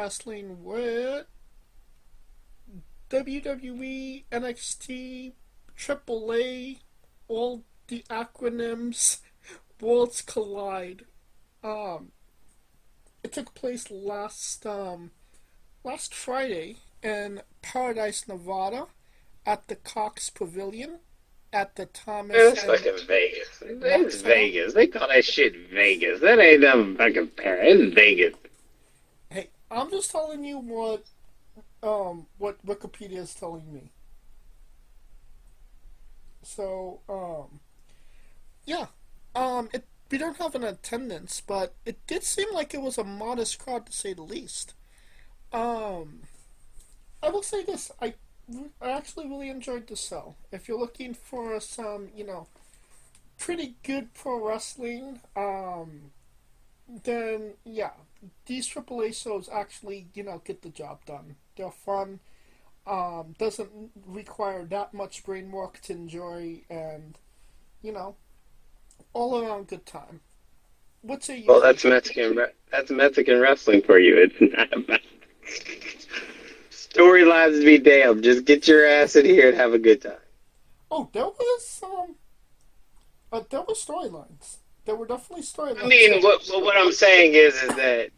wrestling with WWE, NXT, AAA, all the acronyms, Worlds Collide. Um, it took place last Friday in Paradise, Nevada, at the Cox Pavilion, at the Man, Thomas that's and fucking Vegas. Rock That's Center. Vegas. They call that shit Vegas. That ain't nothing fucking Paris. It's Vegas. Hey, I'm just telling you what Wikipedia is telling me. So, yeah. We don't have an attendance, but it did seem like it was a modest crowd to say the least. Um, I will say this: I actually really enjoyed the show. If you're looking for some, pretty good pro wrestling, then yeah, these AAA shows actually, get the job done. They're fun. Doesn't require that much brain work to enjoy, and you know, all around good time. What say you, Well, Drew? That's Mexican wrestling for you. It's not about storylines be damned. Just get your ass in here and have a good time. Oh, there were storylines. There were definitely I storylines. mean, what I'm saying is that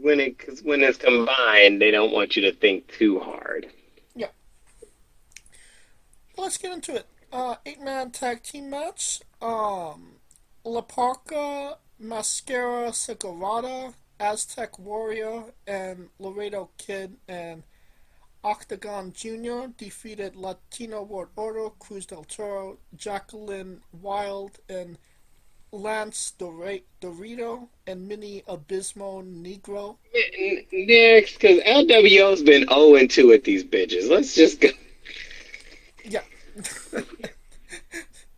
when it's combined, they don't want you to think too hard. Yeah, let's get into it. 8-man tag team match. La Parca, Mascara Sagrada, Aztec Warrior, and Laredo Kid and Octagon Jr. defeated Latino World Order, Cruz del Toro, Jacqueline Wild, and Lance Dorito, and Mini Abismo Negro. Next, because LWO's been 0-2 at these bitches. Let's just go. Yeah,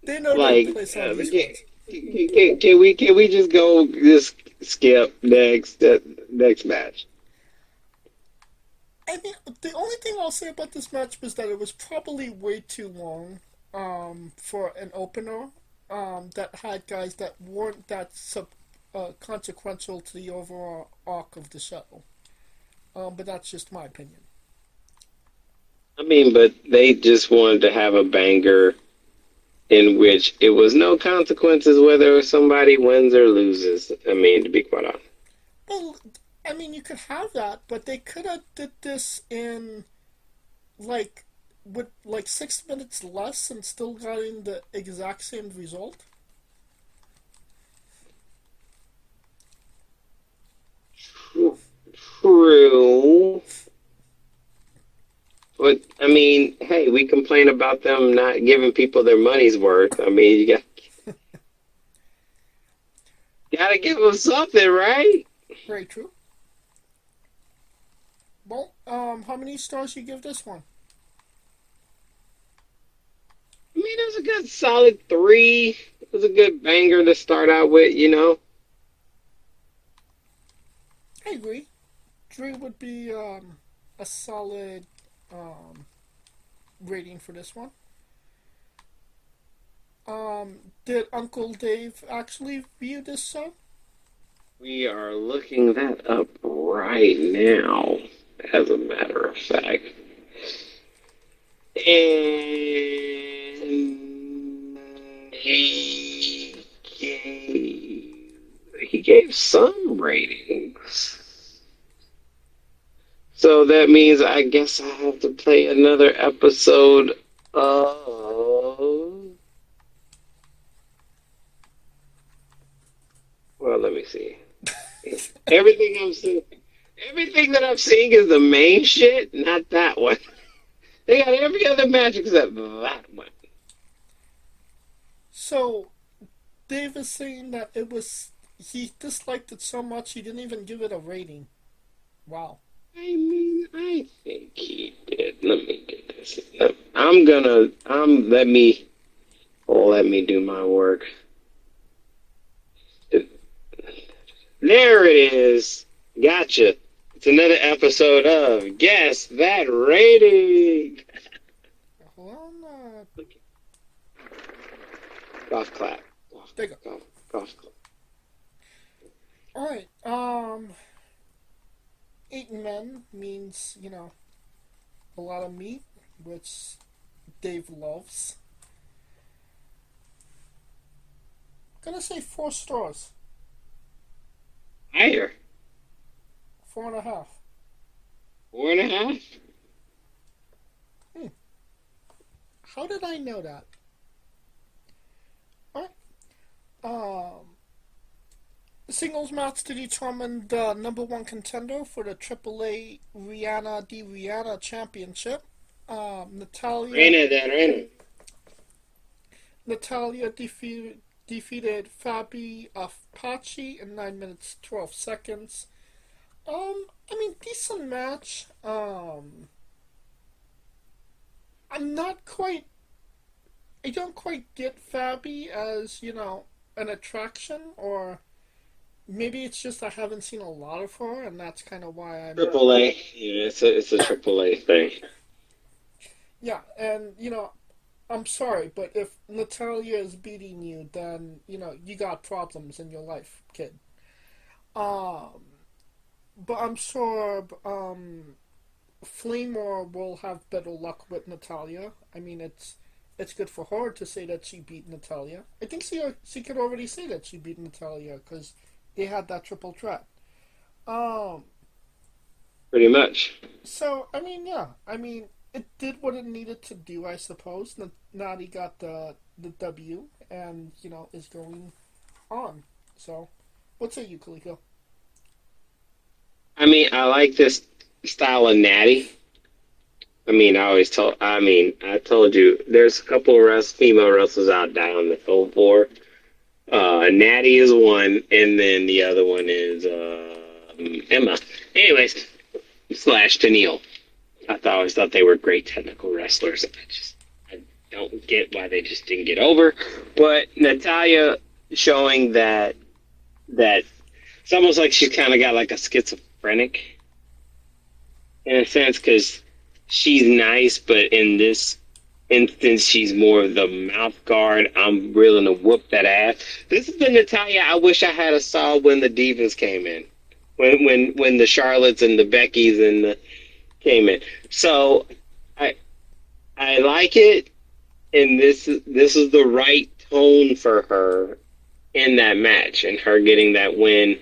they know their Like, place on these ones. can we just skip next match? I mean, the only thing I'll say about this match was that it was probably way too long for an opener that had guys that weren't that consequential to the overall arc of the show. But that's just my opinion. I mean, but they just wanted to have a banger in which it was no consequences whether somebody wins or loses. I mean, to be quite honest. Well, I mean, you could have that, but they could have did this in like with like 6 minutes less and still gotten the exact same result. True. But I mean, hey, we complain about them not giving people their money's worth. I mean, gotta give them something, right? Very true. Well, how many stars you give this one? I mean, it was a good solid three. It was a good banger to start out with. I agree. Three would be a solid um, rating for this one. Did Uncle Dave actually view this show? We are looking that up right now, as a matter of fact. And he gave some ratings. So that means I guess I have to play another episode of. Well, let me see. Everything I'm seeing, everything that I'm seeing is the main shit, not that one. They got every other match except that one. So Dave is saying that he disliked it so much he didn't even give it a rating. Wow. I mean, I think he did. Let me get this. Let me do my work. There it is. Gotcha. It's another episode of Guess That Rating. Well, Golf clap. there you Golf clap. go. All right. 8 men means, a lot of meat, which Dave loves. Gonna say 4 stars. Higher. 4.5. 4.5? How did I know that? Alright. Singles match to determine the number 1 contender for the AAA Rihanna Championship. Reina. Natalia defeated Fabi Apache in 9 minutes 12 seconds. Decent match. I don't quite get Fabi as, an attraction, or maybe it's just I haven't seen a lot of her, and that's kind of why I'm... AAA. Yeah, it's a AAA thing. Yeah, and, I'm sorry, but if Natalia is beating you, then, you got problems in your life, kid. But I'm sure, Flamor will have better luck with Natalia. I mean, it's good for her to say that she beat Natalia. I think she could already say that she beat Natalia because they had that triple threat. Pretty much. So, it did what it needed to do, I suppose. Natty got the W and, is going on. So, what say you, Kaliko? I like this style of Natty. I told you, there's a couple of female wrestlers out down the field for. Natty is one, and then the other one is Emma. Anyways, slash Tennille. I always thought they were great technical wrestlers. I don't get why they just didn't get over. But Natalia showing that it's almost like she's kind of got like a schizophrenic in a sense, because she's nice, but in this instance, she's more of the mouth guard. I'm willing to whoop that ass. This is the Natalia I wish I had saw when the Divas came in, when the Charlottes and the Beckys and the came in. So I like it, and this is the right tone for her in that match, and her getting that win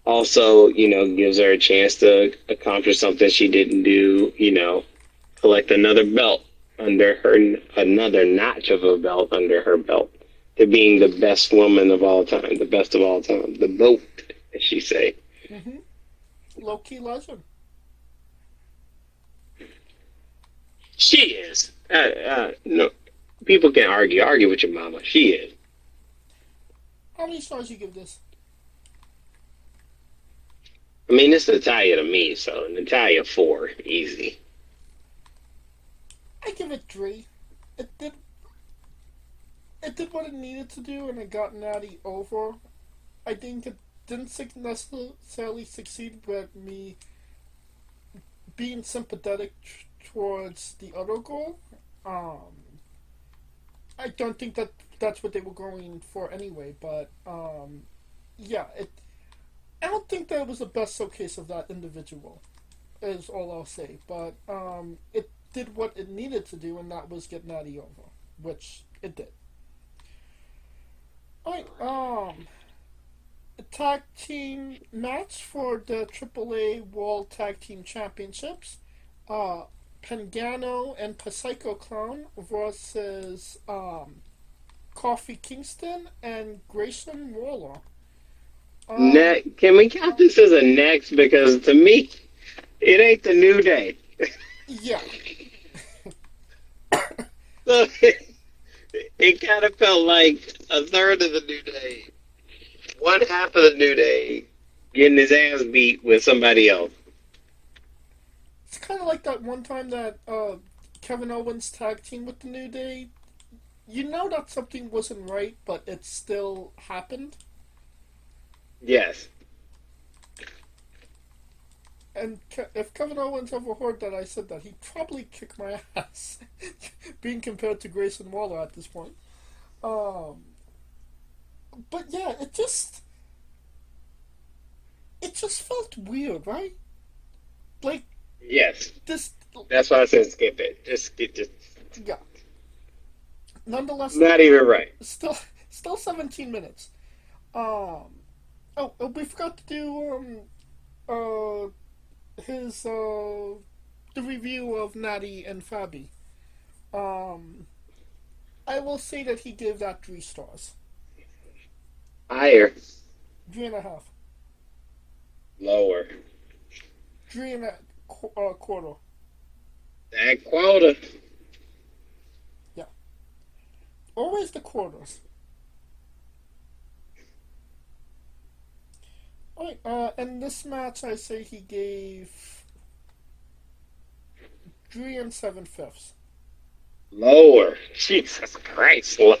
also, gives her a chance to accomplish something she didn't do, collect another belt under her, another notch of a belt under her belt, to being the best woman of all time, the best of all time, the GOAT, as she say. Mm-hmm. Low-key legend. She is. No, people can argue with your mama. She is. How many stars you give this? It's Natalia to me, so Natalia 4, easy. I give it 3. It did what it needed to do, and it got Natty over. I think it didn't necessarily succeed with me being sympathetic towards the other goal. I don't think that's what they were going for anyway, but yeah, I don't think that was the best showcase of that individual, is all I'll say. But it did what it needed to do, and that was get Natty over, which it did. Alright, a tag team match for the AAA World Tag Team Championships. Pangano and Psycho Clown versus Kofi Kingston and Grayson Waller. Can we count this as a next? Because to me, it ain't the New Day. Yeah. So it kind of felt like a third of the New Day, one half of the New Day, getting his ass beat with somebody else. It's kind of like that one time that Kevin Owens tag team with the New Day. You know that something wasn't right, but it still happened. Yes. And if Kevin Owens overheard that I said that, he'd probably kick my ass, being compared to Grayson Waller at this point. But yeah, it just felt weird, right? Like, Yes. this, That's why I said skip it. Just skip it. yeah. Nonetheless, Not even right. still, still 17 minutes. Um, we forgot to do, his, the review of Natty and Fabi. Um, I will say that he gave that 3 stars. Higher. 3.5. Lower. 3.25. That quota. Yeah. Always the quarters. Alright, in this match, I say he gave 3 7/5. Lower. Jesus Christ, lower.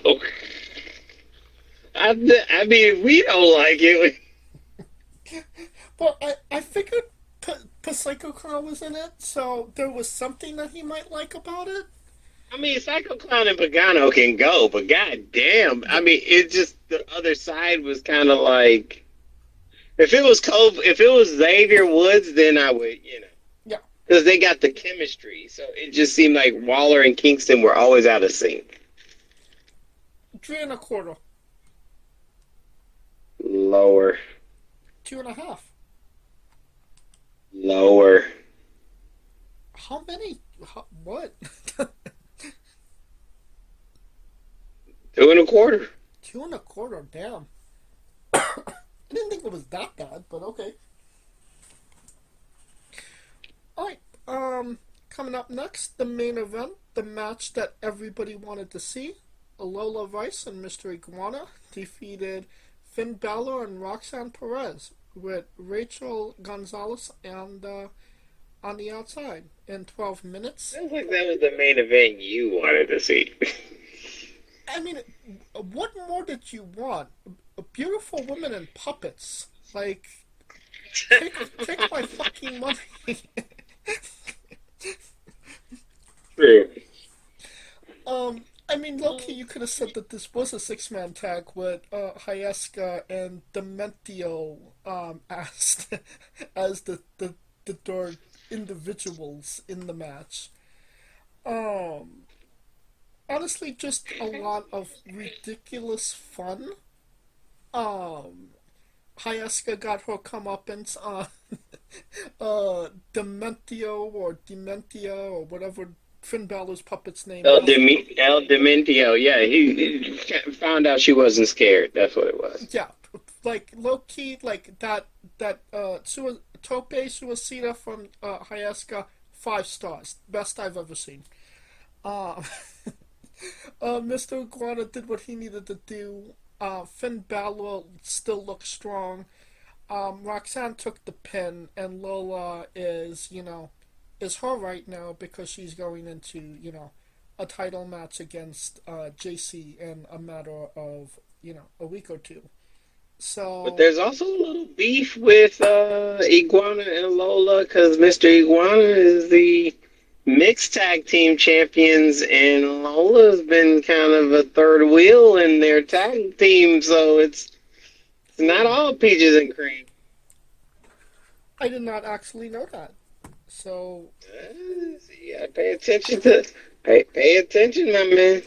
I mean, we don't like it. Well, I figured Psycho Clown was in it, so there was something that he might like about it. I mean, Psycho Clown and Pagano can go, but goddamn, I Yeah, mean, it just the other side was kind of like if it was Xavier Woods, then I would, yeah. because they got the chemistry. So it just seemed like Waller and Kingston were always out of sync. 3.25. Lower, 2.5. lower. How many? What? 2.25. 2.25. Damn. I didn't think it was that bad, but okay. Alright, coming up next, the main event, the match that everybody wanted to see. Lola Vice and Mr. Iguana defeated Finn Balor and Roxanne Perez with Rachel Gonzalez and on the outside in 12 minutes. Sounds like that was the main event you wanted to see. I mean, what more did you want? A beautiful women and puppets. Like, take my fucking money. True. I mean, low-key, you could have said that this was a 6-man tag with Hayeska and Dementio as as the third individuals in the match. Honestly, just a lot of ridiculous fun. Hayeska got her comeuppance on Dementio or Dementia or whatever Finn Balor's puppet's name is. El Dementio. Yeah, he found out she wasn't scared. That's what it was. Yeah, like low key, like that Tope Suicida from Hayeska, 5 stars, best I've ever seen. Uh, Mr. Iguana did what he needed to do. Finn Balor still looks strong. Roxanne took the pin, and Lola is her right now because she's going into, a title match against JC in a matter of, a week or two. But So, there's also a little beef with Iguana and Lola because Mr. Iguana is the mixed tag team champions, and Lola's been kind of a third wheel in their tag team, so it's not all peaches and cream. I did not actually know that. So, You gotta pay attention, my man.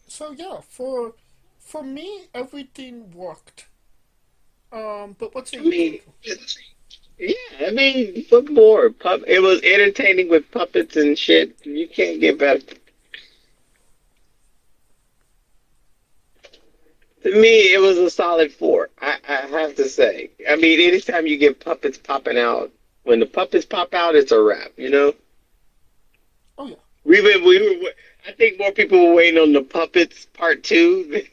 so yeah, for me, everything worked. But what say I you, mean, Jericho? yeah, I mean, what more? It was entertaining with puppets and shit. You can't get better. To me, it was a solid 4. I have to say. I mean, anytime you get puppets popping out, when the puppets pop out, it's a wrap. You know. Oh yeah. We were. I think more people were waiting on the puppets part 2.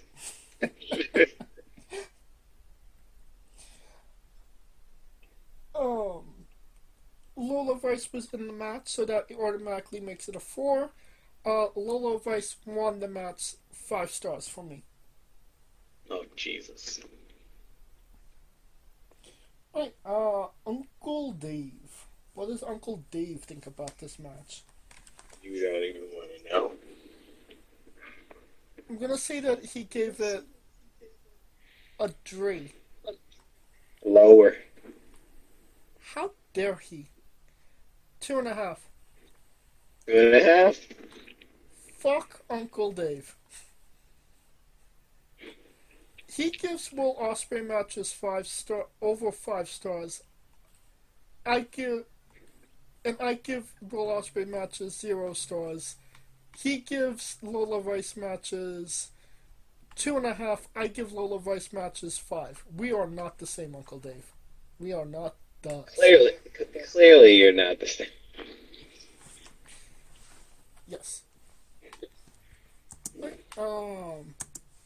Um, Lola Vice was in the match, so that automatically makes it a 4. Lola Vice won the match, 5 stars for me. Oh Jesus! Right, Uncle Dave. What does Uncle Dave think about this match? You don't even want to know. I'm gonna say that he gave it a 3. Lower. How dare he? 2.5. 2.5. Fuck Uncle Dave. He gives Will Ospreay matches 5 star over 5 stars. I give I give Will Ospreay matches 0 stars. He gives Lola Rice matches 2.5. I give Lola Rice matches 5. We are not the same, Uncle Dave. We are not the Clearly, clearly, you're not the same. yes.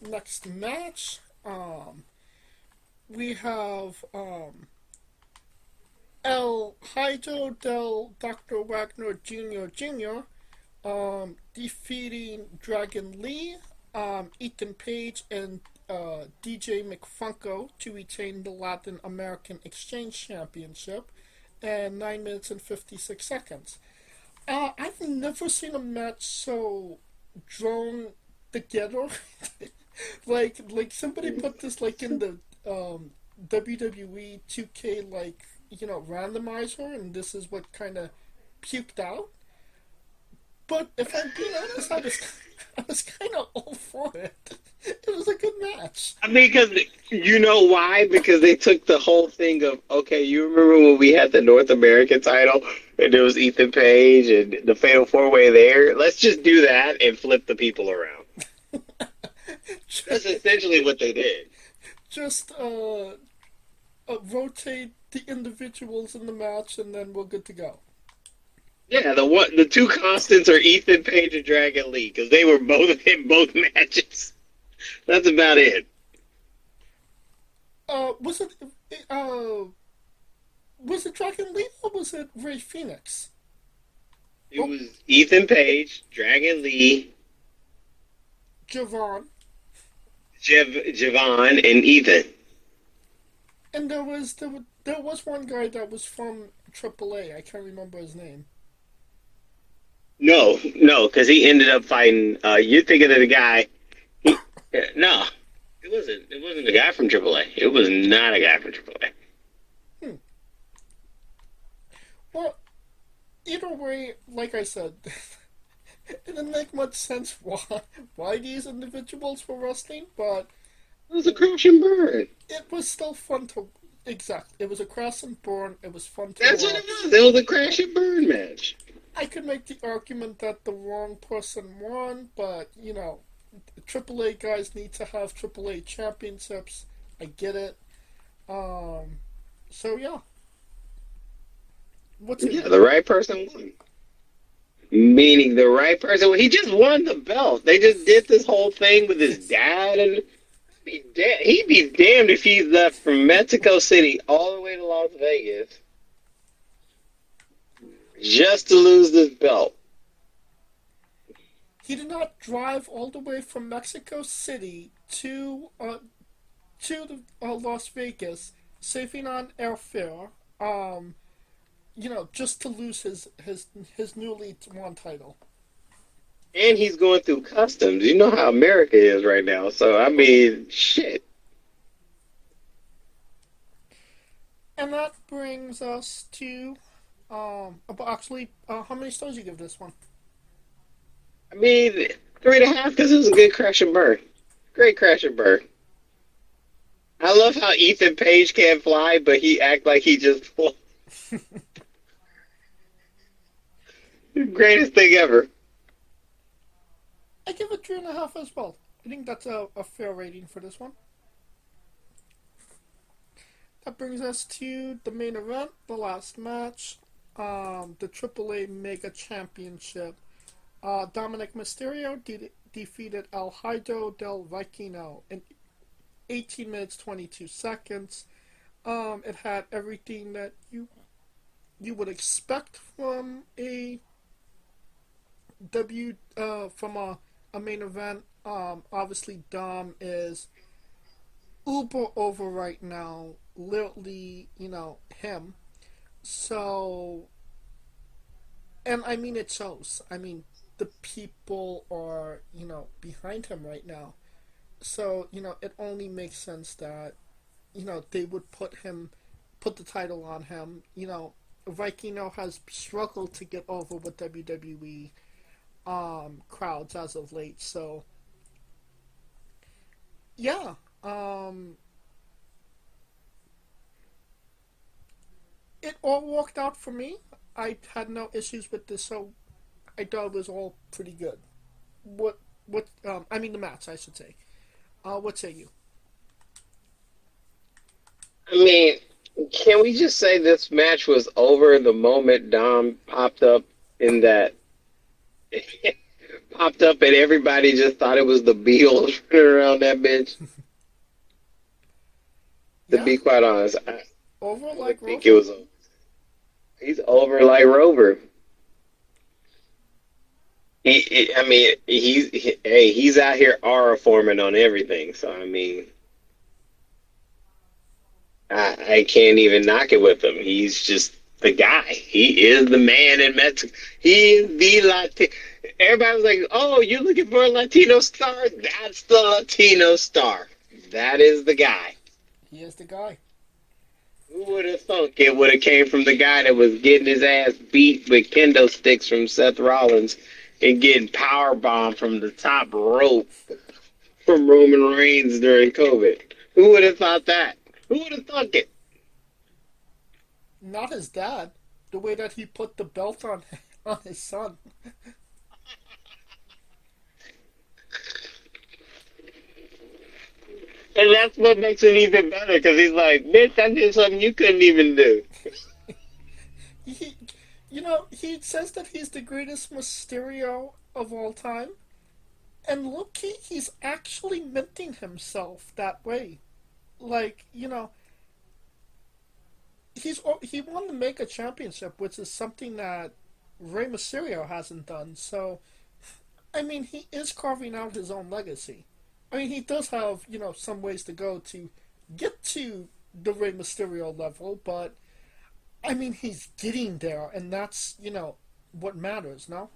Next match. We have El Hijo del Dr. Wagner Jr. Defeating Dragon Lee, Ethan Page, and DJ McFunko to retain the Latin American Exchange Championship in 9 minutes and 56 seconds. I've never seen a match so drawn together. like somebody put this like in the WWE 2K randomizer, and this is what kind of puked out. But if I'm being honest, I was kind of all for it. It was a good match. I mean, because you know why? Because they took the whole thing of, okay, you remember when we had the North American title and there was Ethan Page and the Fatal 4-Way there? Let's just do that and flip the people around. That's essentially what they did. Just rotate the individuals in the match, and then we're good to go. Yeah, the two constants are Ethan Page and Dragon Lee because they were both in both matches. That's about it. Was it Dragon Lee or was it Ray Phoenix? It was Ethan Page, Dragon Lee, Javon, Javon, and Ethan. And there was one guy that was from AAA. I can't remember his name. No, because he ended up fighting. You're thinking of the guy. No, it wasn't. It wasn't a guy from AAA. It was not a guy from AAA. Well, either way, like I said, it didn't make much sense why these individuals were wrestling, but it was a crash and burn. It was still fun to It was a crash and burn. It was fun to That's watch. what it was. It was a crash and burn match. I could make the argument that the wrong person won, but AAA guys need to have AAA championships. I get it. So yeah. The right person won. Meaning the right person. He just won the belt. They just did this whole thing with his dad, and he'd be damned if he left from Mexico City all the way to Las Vegas just to lose this belt. He did not drive all the way from Mexico City to Las Vegas, saving on airfare. Just to lose his newly won title. And he's going through customs. You know how America is right now. So, I mean, shit. And that brings us to, how many stars do you give this one? I mean, 3.5 because it was a good crash and burn. Great crash and burn. I love how Ethan Page can't fly, but he act like he just flew. Greatest thing ever. I give it 3.5 as well. I think that's a fair rating for this one. That brings us to the main event, the last match, the AAA Mega Championship. Dominic Mysterio defeated El Hijo del Vikingo in 18 minutes 22 seconds. It had everything that you would expect from a main event. Obviously Dom is uber over right now, literally, him. So, and I mean, it shows. I mean, the people are, behind him right now. So, it only makes sense that, they would put the title on him, Vikino has struggled to get over with WWE crowds as of late. So yeah, it all worked out for me. I had no issues with this, so I thought it was all pretty good. I mean the match, I should say. What say you? I mean, can we just say this match was over the moment Dom popped up in that popped up and everybody just thought it was the Beatles running around that bitch? To Yeah, be quite honest, over I like think it Rover. was he's over like Rover. I mean, hey, he's out here aura forming on everything. So I mean, I can't even knock it with him. He's just the guy. He is the man in Mexico. He is the Latino. Everybody was like, "Oh, you're looking for a Latino star? That's the Latino star. That is the guy." He is the guy. Who would have thunk it would have came from the guy that was getting his ass beat with kendo sticks from Seth Rollins and getting power bombed from the top rope from Roman Reigns during COVID? Who would have thought that? Who would have thunk it? Not his dad. The way that he put the belt on on his son. And that's what makes it even better because he's like, bitch, I did something you couldn't even do. He, he says that he's the greatest Mysterio of all time, and look, he's actually minting himself that way. Like, he won the Mega Championship, which is something that Rey Mysterio hasn't done. So, I mean, he is carving out his own legacy. I mean, he does have some ways to go to get to the Rey Mysterio level, but I mean, he's getting there, and that's what matters, no?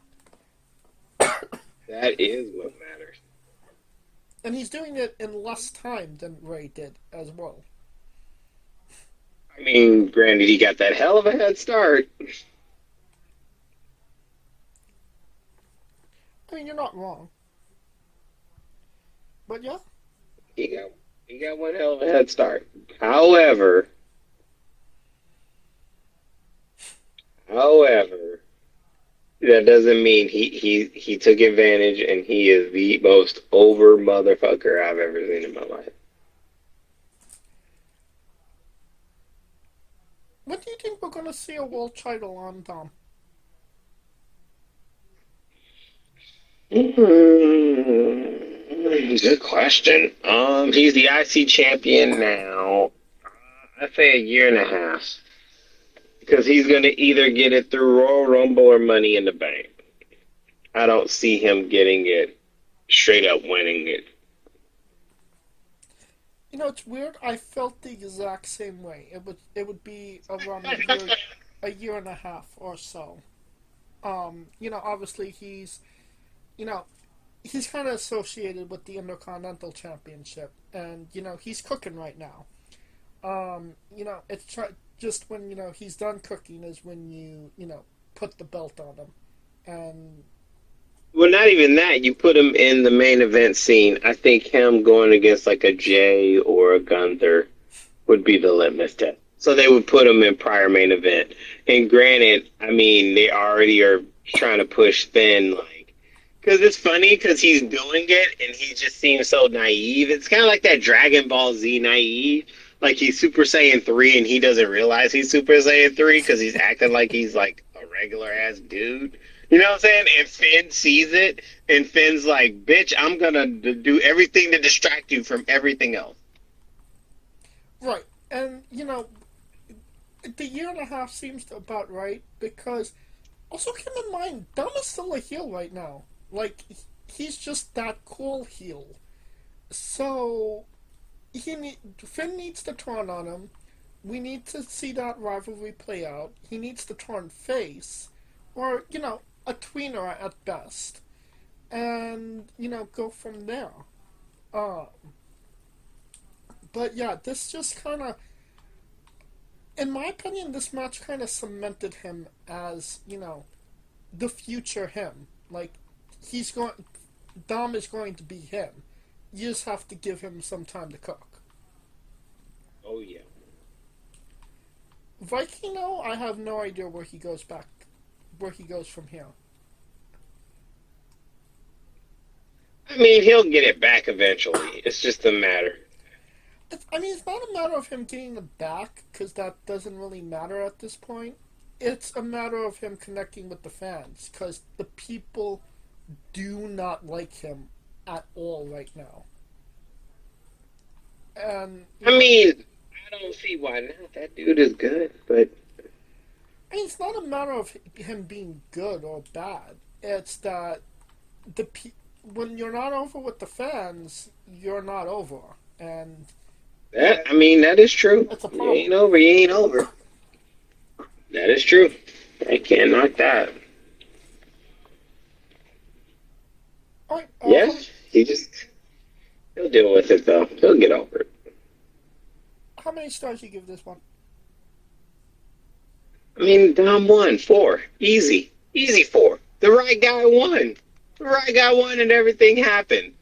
That is what matters. And he's doing it in less time than Ray did as well. I mean, granted, he got that hell of a head start. I mean, you're not wrong, but yeah, He got he got one hell of a head start. However, however, that doesn't mean he took advantage and he is the most over motherfucker I've ever seen in my life. when do you think we're gonna see a world title on Dom? Good question. He's the IC champion now. I say a year and a half because he's going to either get it through Royal Rumble or Money in the Bank. I don't see him getting it straight up winning it. It's weird. I felt the exact same way. It would be around a year and a half or so. Obviously you know, he's kind of associated with the Intercontinental Championship, and he's cooking right now. Just when he's done cooking is when you put the belt on him, and Well, not even that. You put him in the main event scene. I think him going against like a Jay or a Gunther would be the litmus test. So they would put him in prior main event. And granted, I mean, they already are trying to push Finn, like, because it's funny because he's doing it and he just seems so naive. It's kind of like that Dragon Ball Z naive. Like he's Super Saiyan 3 and he doesn't realize he's Super Saiyan 3 because he's acting like he's like a regular ass dude. You know what I'm saying? And Finn sees it and Finn's like, bitch, I'm going to do everything to distract you from everything else. right, and the year and a half seems about right because also keep in mind Dom is still a heel right now. Like he's just that cool heel. So Finn needs to turn on him. We need to see that rivalry play out. He needs to turn face, or a tweener at best, and go from there. Uh, but yeah, this just kind of in my opinion, this match kind of cemented him as, the future him. Like, he's going, Dom is going to be him. You just have to give him some time to cook. Oh yeah. Vikino, I have no idea where he goes from here. I mean, he'll get it back eventually. It's just a matter. It's not a matter of him getting it back, because that doesn't really matter at this point. It's a matter of him connecting with the fans, because the people do not like him at all right now. And I mean, I don't see why not. That dude is good, but it's not a matter of him being good or bad. It's that when you're not over with the fans, you're not over, and I mean, that is true. it's a You ain't problem. over. You ain't over. That is true. I can't knock that. All right, Yes, he'll deal with it though. He'll get over it. how many stars do you give this one? I mean, Dom won 4, easy, easy 4. The right guy won. The right guy won, and everything happened.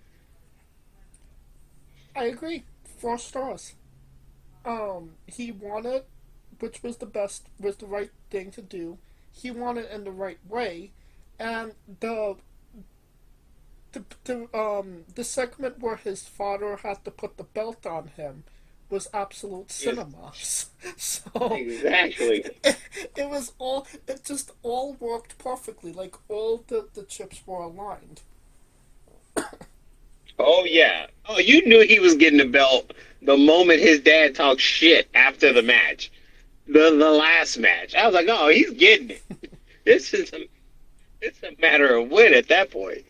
I agree. 4 stars. He won it, which was the right thing to do. He won it in the right way, and the segment where his father had to put the belt on him was absolute Yes, cinema. So exactly. it just all worked perfectly. Like all the chips were aligned. Oh yeah. Oh, you knew he was getting the belt the moment his dad talked shit after the match, the last match. I was like, oh, he's getting it. This is it's a matter of when at that point.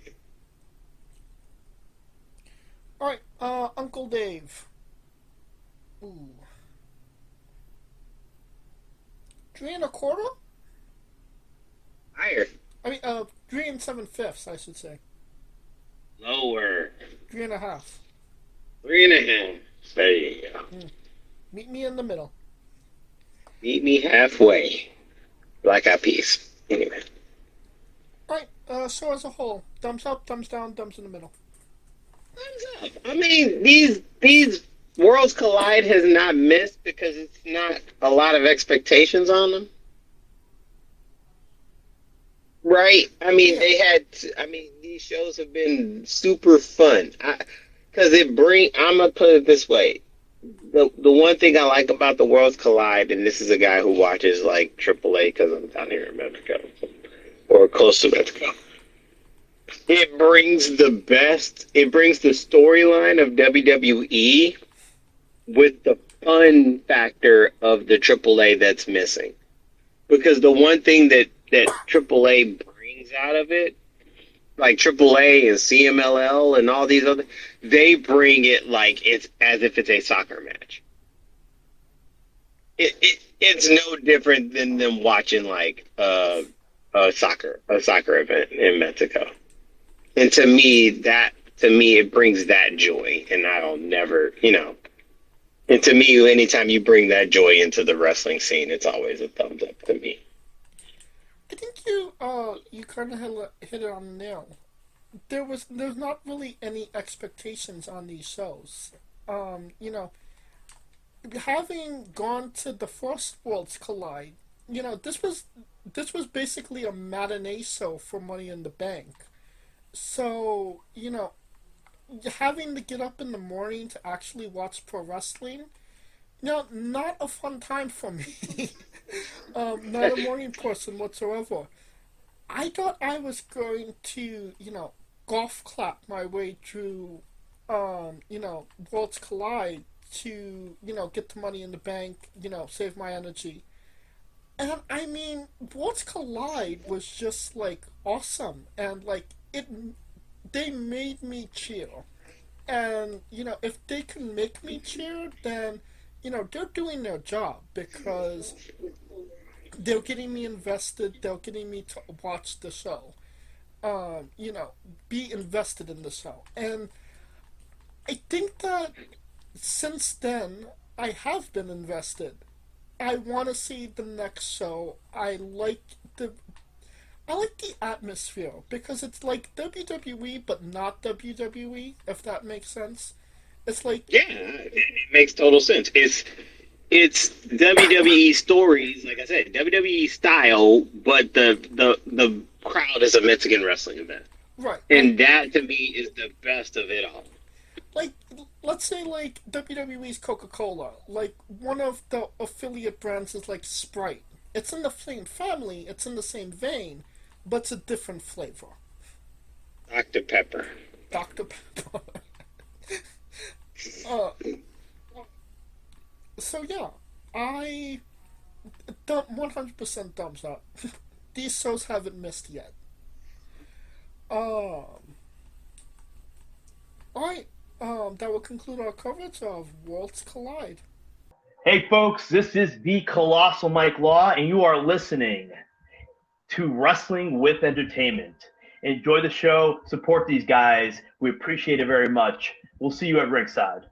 All right, Uncle Dave. Ooh, 3 1/4. Higher, 3 7/5, I should say. lower, 3.5. 3.5. There you go. Mm. Meet me in the middle. Meet me halfway. Black Eyed Peas. Anyway. All right. So as a whole, thumbs up, thumbs down, thumbs in the middle. Thumbs up. I mean, these Worlds Collide has not missed because it's not a lot of expectations on them, right? I mean, Yeah. I mean, these shows have been super fun. Because I'm gonna put it this way. The one thing I like about the Worlds Collide, and this is a guy who watches like AAA because I'm down here in Mexico or close to Mexico. It brings the storyline of WWE with the fun factor of the AAA that's missing. Because the one thing that AAA brings out of it, like AAA and CMLL and all these other, they bring it like it's as if it's a soccer match. It's no different than them watching like a soccer event in Mexico. And to me it brings that joy, and I'll never, And to me, anytime you bring that joy into the wrestling scene, it's always a thumbs up to me. I think you kind of hit it on the nail. There's not really any expectations on these shows. You know, having gone to the first Worlds Collide, this was basically a matinee show for Money in the Bank. So having to get up in the morning to actually watch pro wrestling, not a fun time for me. Not a morning person whatsoever. I thought I was going to, golf clap my way through, Worlds Collide to, get the Money in the Bank, save my energy. And I mean, Worlds Collide was just like awesome, and like they made me cheer. And if they can make me cheer, then they're doing their job, because they're getting me invested. They're getting me to watch the show. Be invested in the show. And I think that since then, I have been invested. I want to see the next show. The I like the atmosphere because it's like WWE but not WWE, if that makes sense. It's like Yeah, it makes total sense. It's WWE stories, like I said, WWE style, but the crowd is a Mexican wrestling event, right, and that to me is the best of it all. like let's say like WWE's Coca-Cola, like one of the affiliate brands is like Sprite. It's in the same family, it's in the same vein, but it's a different flavor. Dr. Pepper. Dr. Pepper. uh, so yeah, I 100% thumbs up. These shows haven't missed yet. Um, alright, that will conclude our coverage of Worlds Collide. Hey, folks, this is the Colossal Mike Law, and you are listening to Wrestling with Entertainment. Enjoy the show. Support these guys. We appreciate it very much. We'll see you at ringside.